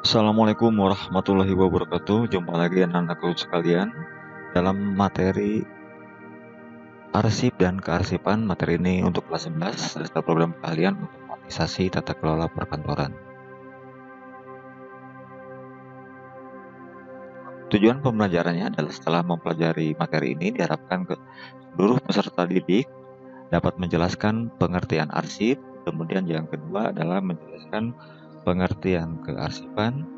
Assalamualaikum warahmatullahi wabarakatuh. Jumpa lagi anak-anakku sekalian dalam materi arsip dan kearsipan. Materi ini untuk kelas 11 serta program kalian otomatisasi tata kelola perkantoran. Tujuan pembelajarannya adalah setelah mempelajari materi ini diharapkan ke seluruh peserta didik dapat menjelaskan pengertian arsip. Kemudian yang kedua adalah menjelaskan pengertian kearsipan.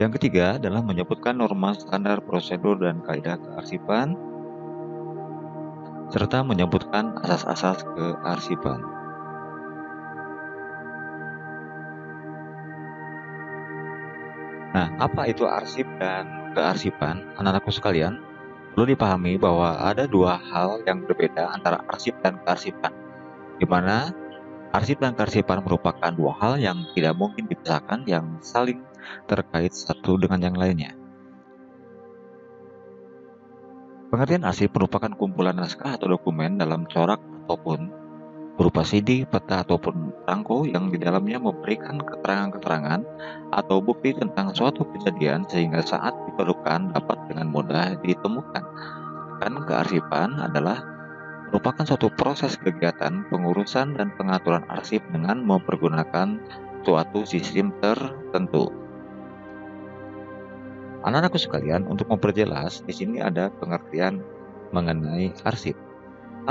Yang ketiga adalah menyebutkan norma, standar, prosedur, dan kaidah kearsipan, serta menyebutkan asas-asas kearsipan. Nah, apa itu arsip dan kearsipan? Anak-anakku sekalian, perlu dipahami bahwa ada dua hal yang berbeda antara arsip dan kearsipan, di mana arsip dan kearsipan merupakan dua hal yang tidak mungkin dipisahkan, yang saling terkait satu dengan yang lainnya. Pengertian arsip merupakan kumpulan naskah atau dokumen dalam corak ataupun berupa CD, peta, ataupun perangko yang di dalamnya memberikan keterangan-keterangan atau bukti tentang suatu kejadian sehingga saat diperlukan dapat dengan mudah ditemukan. Dan kearsipan adalah merupakan suatu proses kegiatan pengurusan dan pengaturan arsip dengan mempergunakan suatu sistem tertentu. Anak-anakku sekalian, untuk memperjelas, di sini ada pengertian mengenai arsip.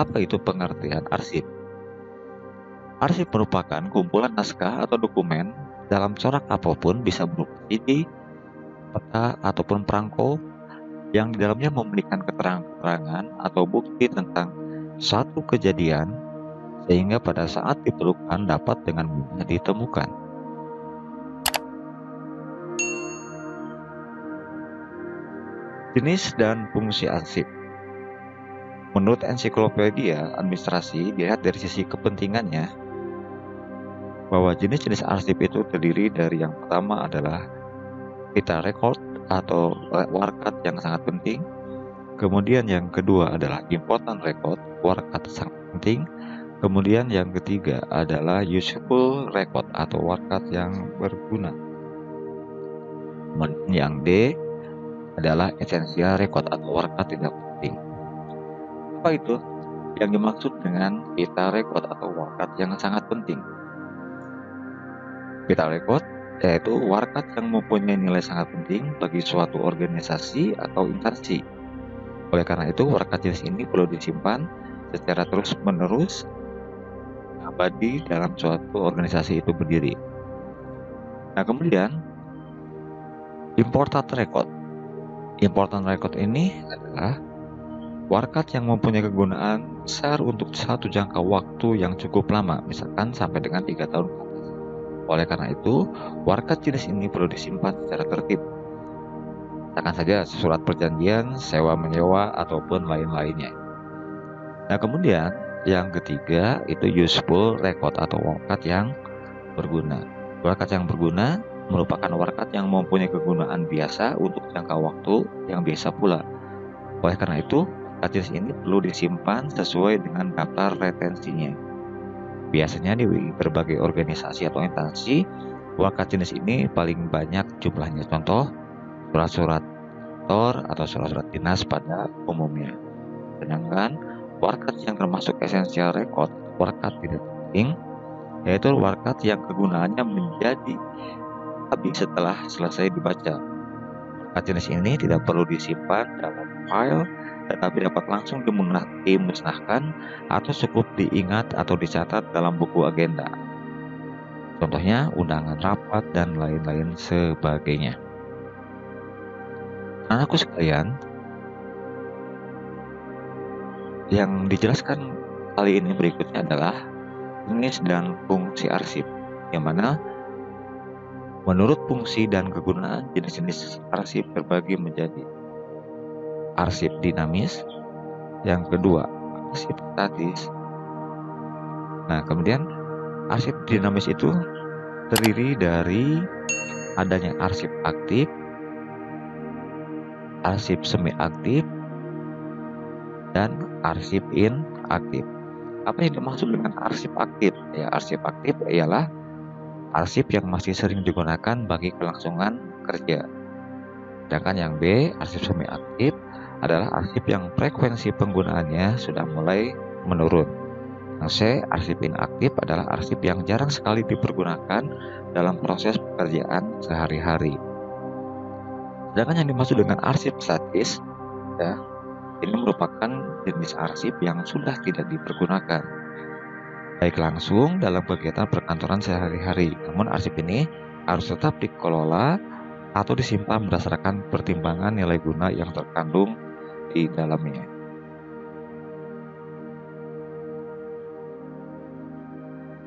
Apa itu pengertian arsip? Arsip merupakan kumpulan naskah atau dokumen dalam corak apapun, bisa berupa CD, peta, ataupun perangko yang di dalamnya memberikan keterangan-keterangan atau bukti tentang satu kejadian sehingga pada saat diperlukan dapat dengan mudah ditemukan. Jenis dan fungsi arsip. Menurut ensiklopedia administrasi, dilihat dari sisi kepentingannya, bahwa jenis-jenis arsip itu terdiri dari yang pertama adalah pita record atau warkat yang sangat penting. Kemudian yang kedua adalah important record, warkat sangat penting. Kemudian yang ketiga adalah useful record atau warkat yang berguna. Yang D adalah essential record atau warkat tidak penting. Apa itu yang dimaksud dengan pita record atau warkat yang sangat penting? Pita record yaitu warkat yang mempunyai nilai sangat penting bagi suatu organisasi atau instansi. Oleh karena itu, warkat jenis ini perlu disimpan secara terus-menerus abadi dalam suatu organisasi itu berdiri. Nah, kemudian important record. Important record ini adalah warkat yang mempunyai kegunaan besar untuk satu jangka waktu yang cukup lama, misalkan sampai dengan 3 tahun. Oleh karena itu, warkat jenis ini perlu disimpan secara tertib. Misalkan saja surat perjanjian, sewa menyewa, ataupun lain-lainnya. Nah, kemudian yang ketiga itu useful record atau warkat yang berguna. Warkat yang berguna merupakan warkat yang mempunyai kegunaan biasa untuk jangka waktu yang biasa pula. Oleh karena itu, warkat jenis ini perlu disimpan sesuai dengan daftar retensinya. Biasanya di berbagai organisasi atau instansi, warkat jenis ini paling banyak jumlahnya. Contoh, surat-surat kantor atau surat-surat dinas pada umumnya. Sedangkan warkat yang termasuk essential record, warkat tidak penting, yaitu warkat yang kegunaannya menjadi habis setelah selesai dibaca. Warkat jenis ini tidak perlu disimpan dalam file, tetapi dapat langsung dimusnahkan atau cukup diingat atau dicatat dalam buku agenda. Contohnya undangan rapat dan lain-lain sebagainya. Anakku sekalian, yang dijelaskan kali ini berikutnya adalah jenis dan fungsi arsip, yang mana menurut fungsi dan kegunaan jenis-jenis arsip terbagi menjadi arsip dinamis, yang kedua arsip statis. Nah, kemudian arsip dinamis itu terdiri dari adanya arsip aktif, arsip semi aktif, dan arsip inaktif. Apa yang dimaksud dengan arsip aktif? Ya, arsip aktif ialah arsip yang masih sering digunakan bagi kelangsungan kerja. Sedangkan yang B, arsip semi-aktif, adalah arsip yang frekuensi penggunaannya sudah mulai menurun. Yang C, arsip inaktif adalah arsip yang jarang sekali dipergunakan dalam proses pekerjaan sehari-hari. Sedangkan yang dimaksud dengan arsip statis, ya, ini merupakan jenis arsip yang sudah tidak dipergunakan, baik langsung dalam kegiatan perkantoran sehari-hari. Namun arsip ini harus tetap dikelola atau disimpan berdasarkan pertimbangan nilai guna yang terkandung di dalamnya.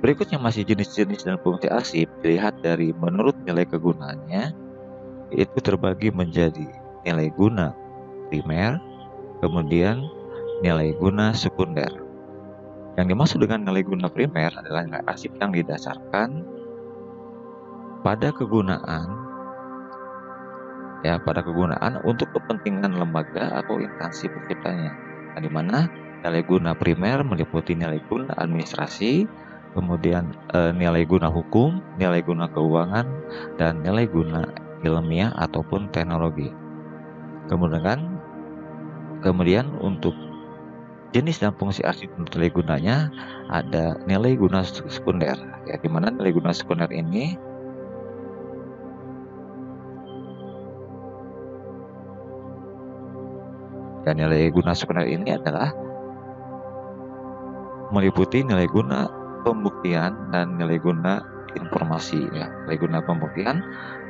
Berikutnya masih jenis-jenis dan fungsi arsip dilihat dari menurut nilai kegunaannya, itu terbagi menjadi nilai guna primer, kemudian nilai guna sekunder. Yang dimaksud dengan nilai guna primer adalah nilai arsip yang didasarkan pada kegunaan untuk kepentingan lembaga atau instansi penciptanya. Nah, di mana nilai guna primer meliputi nilai guna administrasi, kemudian nilai guna hukum, nilai guna keuangan, dan nilai guna ilmiah ataupun teknologi. Kemudian untuk jenis dan fungsi arsip nilai gunanya ada nilai guna sekunder, ya, di mana nilai guna sekunder ini adalah meliputi nilai guna pembuktian dan nilai guna informasi. Ya, nilai guna pembuktian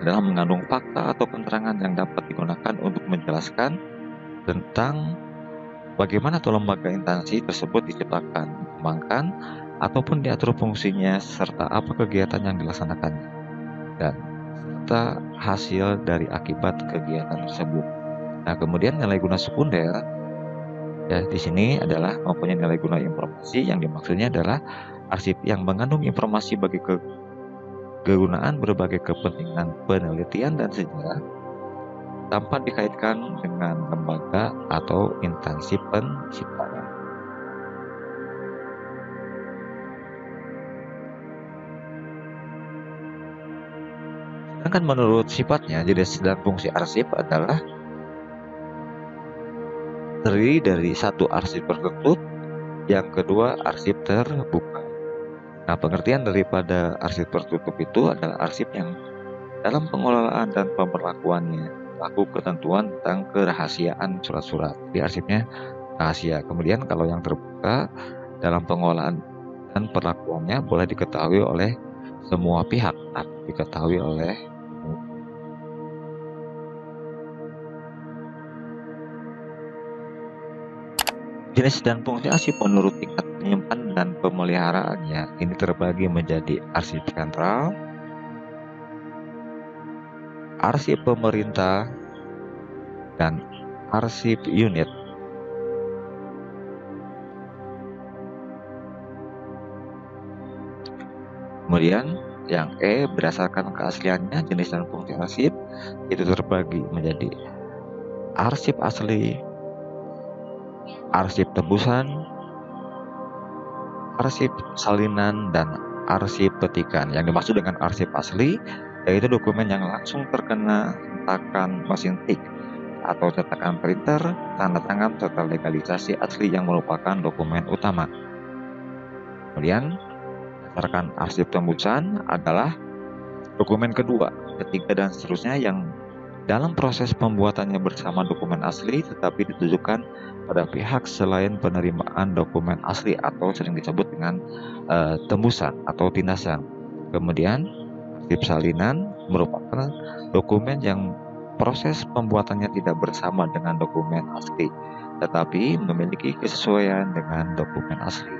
adalah mengandung fakta atau keterangan yang dapat digunakan untuk menjelaskan tentang bagaimana atau lembaga instansi tersebut diciptakan, dikembangkan, ataupun diatur fungsinya, serta apa kegiatan yang dilaksanakannya, dan serta hasil dari akibat kegiatan tersebut. Nah, kemudian nilai guna sekunder, ya, di sini adalah mempunyai nilai guna informasi, yang dimaksudnya adalah arsip yang mengandung informasi bagi kegunaan berbagai kepentingan penelitian dan sejarah tanpa dikaitkan dengan lembaga atau instansi penciptanya. Sedangkan menurut sifatnya, jenis dan fungsi arsip adalah terdiri dari satu, arsip tertutup, yang kedua arsip terbuka. Nah, pengertian daripada arsip tertutup itu adalah arsip yang dalam pengelolaan dan pemberlakuannya berlaku ketentuan tentang kerahasiaan surat-surat. Di arsipnya rahasia. Kemudian kalau yang terbuka, dalam pengelolaan dan perlakuannya boleh diketahui oleh semua pihak, diketahui oleh jenis dan fungsi arsip menurut tingkat penyimpan dan pemeliharaannya ini terbagi menjadi arsip sentral, arsip pemerintah, dan arsip unit. Kemudian yang E, berdasarkan keasliannya, jenis dan fungsi arsip itu terbagi menjadi arsip asli, arsip tembusan, arsip salinan, dan arsip petikan. Yang dimaksud dengan arsip asli yaitu dokumen yang langsung terkena cetakan mesin tik atau cetakan printer, tanda tangan, serta legalisasi asli yang merupakan dokumen utama. Kemudian berdasarkan arsip tembusan adalah dokumen kedua, ketiga, dan seterusnya yang dalam proses pembuatannya bersama dokumen asli tetapi ditujukan pada pihak selain penerimaan dokumen asli atau sering disebut dengan tembusan atau tindasan. Kemudian arsip salinan merupakan dokumen yang proses pembuatannya tidak bersama dengan dokumen asli tetapi memiliki kesesuaian dengan dokumen asli.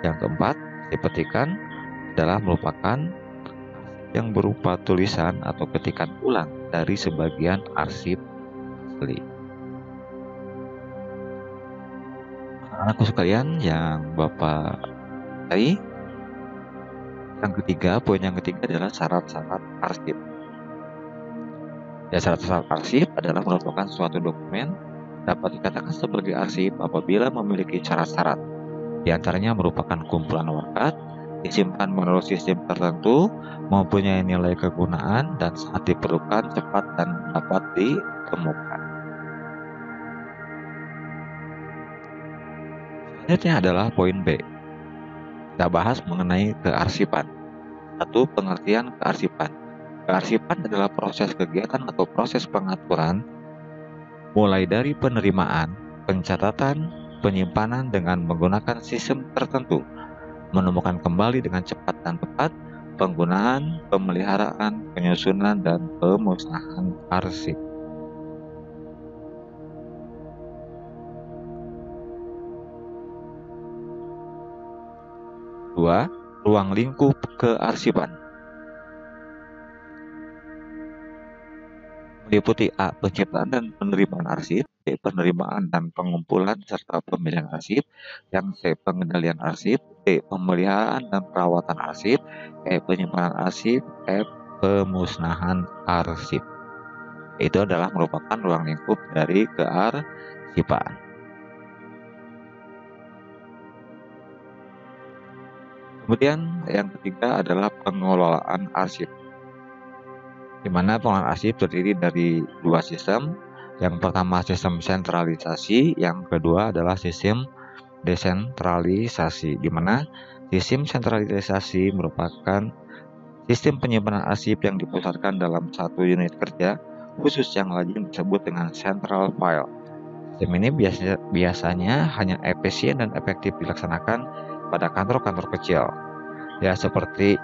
Yang keempat, arsip petikan adalah merupakan yang berupa tulisan atau ketikan ulang dari sebagian arsip asli. Anak-anakku sekalian yang Bapak cari, poin yang ketiga adalah syarat-syarat arsip. Ya, syarat-syarat arsip adalah merupakan suatu dokumen dapat dikatakan sebagai arsip apabila memiliki syarat-syarat. Di antaranya merupakan kumpulan warkat, disimpan menurut sistem tertentu, mempunyai nilai kegunaan, dan saat diperlukan cepat dan dapat ditemukan. Selanjutnya adalah poin B. Kita bahas mengenai kearsipan. 1. Pengertian kearsipan. Kearsipan adalah proses kegiatan atau proses pengaturan mulai dari penerimaan, pencatatan, penyimpanan dengan menggunakan sistem tertentu, menemukan kembali dengan cepat dan tepat, penggunaan, pemeliharaan, penyusunan, dan pemusnahan arsip. Dua, ruang lingkup kearsipan. Meliputi A. Penciptaan dan penerimaan arsip, B. Penerimaan dan pengumpulan serta pemilihan arsip, yang C. Pengendalian arsip, D. Pemeliharaan dan perawatan arsip, E. Penyimpanan arsip, F. Pemusnahan arsip. Itu adalah merupakan ruang lingkup dari kearsipan. Kemudian yang ketiga adalah pengelolaan arsip, di mana pengelolaan arsip terdiri dari dua sistem. Yang pertama sistem sentralisasi, yang kedua adalah sistem desentralisasi, di mana sistem sentralisasi merupakan sistem penyimpanan arsip yang dipusatkan dalam satu unit kerja khusus yang lazim disebut dengan central file. Sistem ini biasanya hanya efisien dan efektif dilaksanakan pada kantor-kantor kecil, ya seperti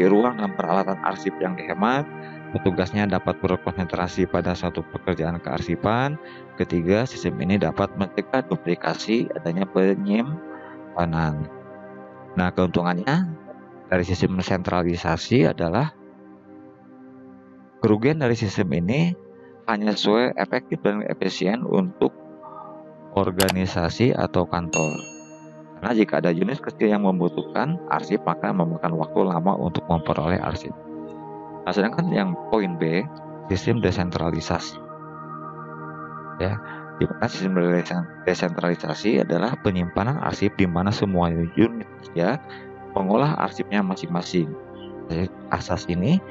ruang dan peralatan arsip yang dihemat. Petugasnya dapat berkonsentrasi pada suatu pekerjaan kearsipan. Ketiga, sistem ini dapat mencegah duplikasi adanya penyimpanan. Nah, keuntungannya dari sistem sentralisasi adalah kerugian dari sistem ini hanya sesuai efektif dan efisien untuk organisasi atau kantor. Karena jika ada unit kecil yang membutuhkan arsip, maka memakan waktu lama untuk memperoleh arsip. Nah, sedangkan yang poin B, sistem desentralisasi. Ya, di mana sistem desentralisasi adalah penyimpanan arsip di mana semua unit ya mengolah arsipnya masing-masing. Asas ini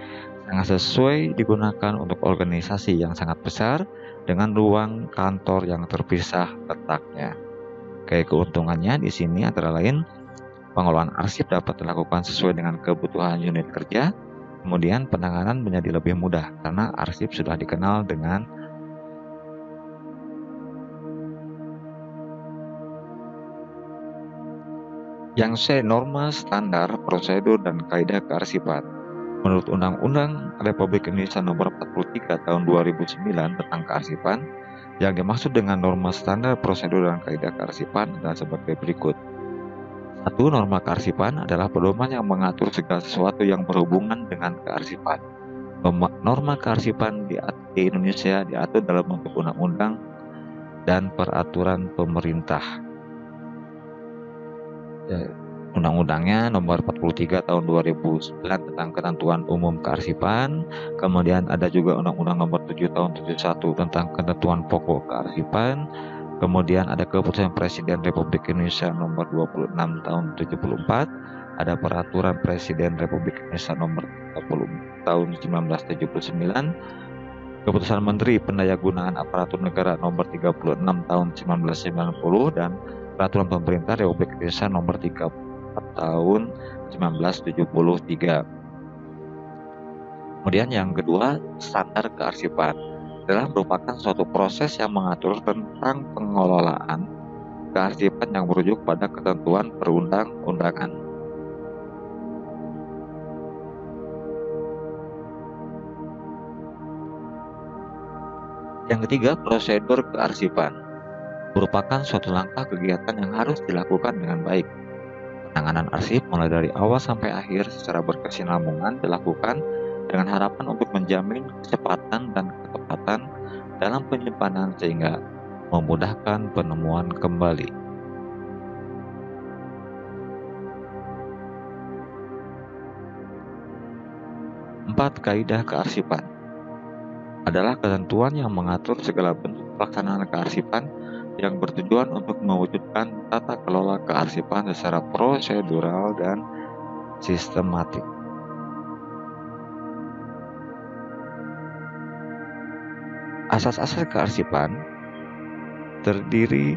sangat sesuai digunakan untuk organisasi yang sangat besar dengan ruang kantor yang terpisah letaknya. Kayak keuntungannya di sini antara lain pengelolaan arsip dapat dilakukan sesuai dengan kebutuhan unit kerja. Kemudian penanganan menjadi lebih mudah karena arsip sudah dikenal dengan yang C. Norma standar, prosedur, dan kaidah kearsipan. Menurut Undang-Undang Republik Indonesia Nomor 43 Tahun 2009 tentang kearsipan, yang dimaksud dengan norma standar, prosedur, dan kaidah kearsipan adalah sebagai berikut. 1. Norma kearsipan adalah pedoman yang mengatur segala sesuatu yang berhubungan dengan kearsipan. Norma kearsipan di Indonesia diatur dalam bentuk undang-undang dan peraturan pemerintah. Undang-undangnya nomor 43 tahun 2009 tentang ketentuan umum kearsipan. Kemudian ada juga Undang-Undang nomor 7 tahun 71 tentang ketentuan pokok kearsipan. Kemudian ada Keputusan Presiden Republik Indonesia nomor 26 tahun 74. Ada Peraturan Presiden Republik Indonesia nomor 30 tahun 1979. Keputusan Menteri Pendayagunaan Aparatur Negara nomor 36 tahun 1990 dan Peraturan Pemerintah Republik Indonesia nomor 34 tahun 1973. Kemudian yang kedua, standar kearsipan adalah merupakan suatu proses yang mengatur tentang pengelolaan kearsipan yang merujuk pada ketentuan perundang-undangan. Yang ketiga, prosedur kearsipan merupakan suatu langkah kegiatan yang harus dilakukan dengan baik. Penanganan arsip mulai dari awal sampai akhir secara berkesinambungan dilakukan dengan harapan untuk menjamin kecepatan dan ketepatan dalam penyimpanan sehingga memudahkan penemuan kembali. Empat, kaidah kearsipan adalah ketentuan yang mengatur segala bentuk pelaksanaan kearsipan yang bertujuan untuk mewujudkan tata kelola kearsipan secara prosedural dan sistematik. Asas-asas kearsipan terdiri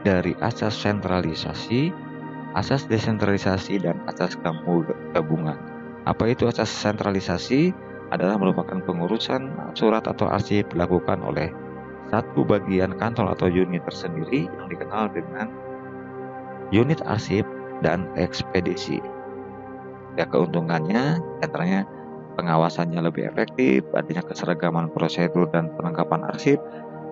dari asas sentralisasi, asas desentralisasi, dan asas gabungan. Apa itu asas sentralisasi? Adalah merupakan pengurusan surat atau arsip dilakukan oleh satu bagian kantor atau unit tersendiri yang dikenal dengan unit arsip dan ekspedisi. Ya, keuntungannya antaranya pengawasannya lebih efektif, adanya keseragaman prosedur dan penangkapan arsip,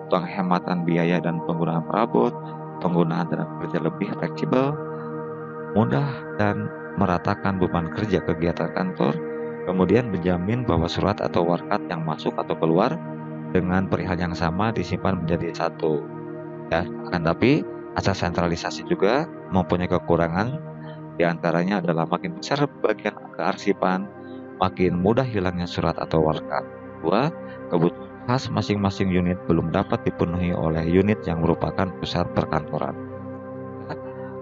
penghematan biaya dan penggunaan perabot, penggunaan tenaga kerja lebih fleksibel, mudah dan meratakan beban kerja kegiatan kantor, kemudian menjamin bahwa surat atau warkat yang masuk atau keluar dengan perihal yang sama disimpan menjadi satu. Ya, akan tapi asas sentralisasi juga mempunyai kekurangan, diantaranya adalah makin besar bagian kearsipan, makin mudah hilangnya surat atau warkat. 2. Kebutuhan khas masing-masing unit belum dapat dipenuhi oleh unit yang merupakan pusat perkantoran.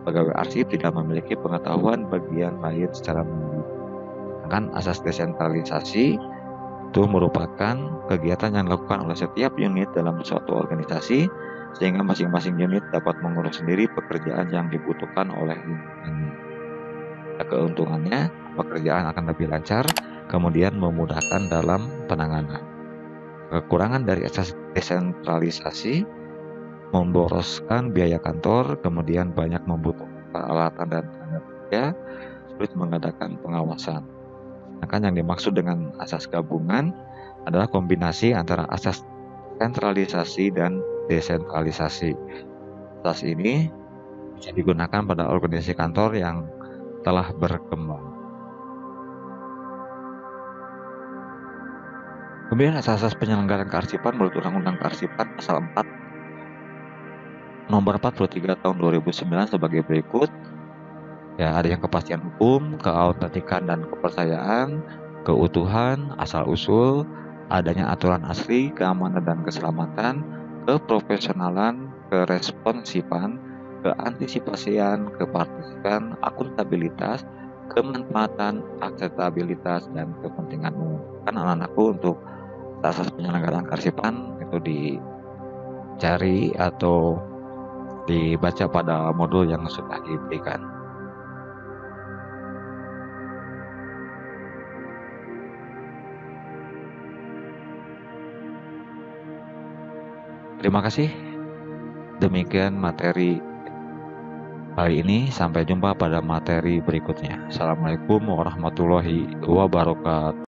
Pegawai arsip tidak memiliki pengetahuan bagian lain secara menyeluruh. Sedangkan asas desentralisasi itu merupakan kegiatan yang dilakukan oleh setiap unit dalam suatu organisasi, sehingga masing-masing unit dapat mengurus sendiri pekerjaan yang dibutuhkan oleh unitnya. Keuntungannya, pekerjaan akan lebih lancar, kemudian memudahkan dalam penanganan. Kekurangan dari asas desentralisasi memboroskan biaya kantor, kemudian banyak membutuhkan peralatan dan tenaga kerja, sulit mengadakan pengawasan. Sedangkan yang dimaksud dengan asas gabungan adalah kombinasi antara asas sentralisasi dan desentralisasi. Asas ini bisa digunakan pada organisasi kantor yang telah berkembang. Kemudian asas-asas penyelenggaraan kearsipan menurut Undang-Undang Kearsipan Pasal 4 Nomor 43 Tahun 2009 sebagai berikut. Ya, ada yang kepastian hukum, keautentikan dan kepercayaan, keutuhan, asal-usul, adanya aturan asli, keamanan dan keselamatan, keprofesionalan, keresponsifan, keantisipasian, kepartisipan, akuntabilitas, kemanfaatan, akseptabilitas, dan kepentingan umum. Kan anak-anakku untuk asas penyelenggaraan kearsipan itu dicari atau dibaca pada modul yang sudah diberikan. Terima kasih. Demikian materi kali ini. Sampai jumpa pada materi berikutnya. Assalamualaikum warahmatullahi wabarakatuh.